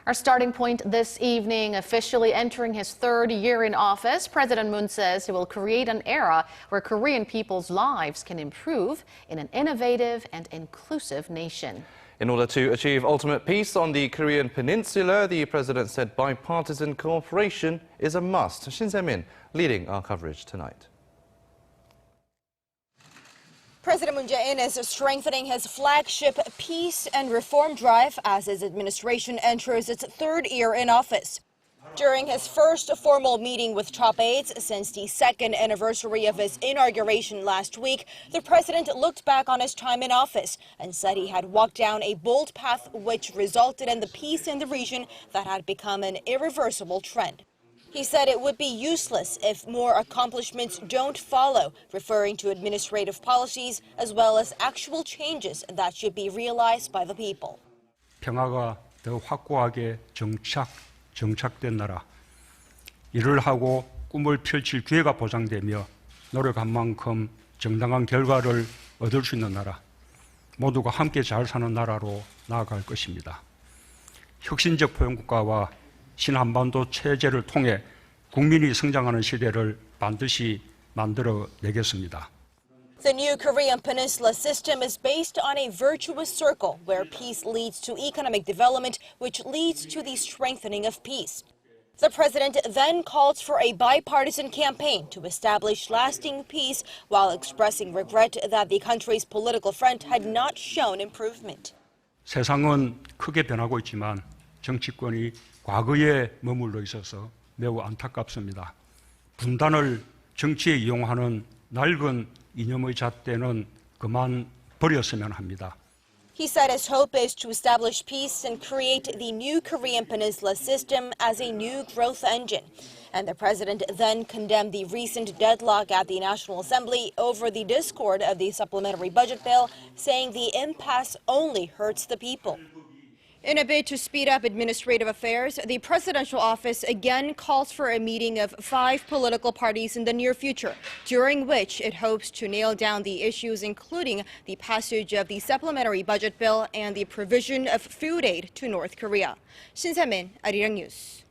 Our starting point this evening, officially entering his third year in office, President Moon says he will create an era where Korean people's lives can improve in an innovative and inclusive nation. In order to achieve ultimate peace on the Korean Peninsula, the president said bipartisan cooperation is a must. Shin Se-min leading our coverage tonight. President Moon Jae-in is strengthening his flagship peace and reform drive as his administration enters its third year in office. During his first formal meeting with top aides since the second anniversary of his inauguration last week, the president looked back on his time in office and said he had walked down a bold path which resulted in the peace in the region that had become an irreversible trend. He said it would be useless if more accomplishments don't follow, referring to administrative policies as well as actual changes that should be realized by the people. 평화가 더 확고하게 정착된 나라, 일을 하고 꿈을 펼칠 기회가 보장되며 노력한 만큼 정당한 결과를 얻을 수 있는 나라, 모두가 함께 잘 사는 나라로 나아갈 것입니다. 혁신적 포용국가와 신한반도 체제를 통해 국민이 성장하는 시대를 반드시 만들어내겠습니다. The new Korean Peninsula system is based on a virtuous circle where peace leads to economic development, which leads to the strengthening of peace. The president then called for a bipartisan campaign to establish lasting peace while expressing regret that the country's political front had not shown improvement. 세상은 크게 변하고 있지만 정치권이 과거에 머물러 있어서 매우 안타깝습니다. 분단을 정치에 이용하는 낡은 이념의 잣대는 그만 버렸으면 합니다. He said his hope is to establish peace and create the new Korean Peninsula system as a new growth engine. And the president then condemned the recent deadlock at the National Assembly over the discord of the supplementary budget bill, saying the impasse only hurts the people. In a bid to speed up administrative affairs, the presidential office again calls for a meeting of 5 political parties in the near future, during which it hopes to nail down the issues including the passage of the supplementary budget bill and the provision of food aid to North Korea. Shin Se-min, Arirang News.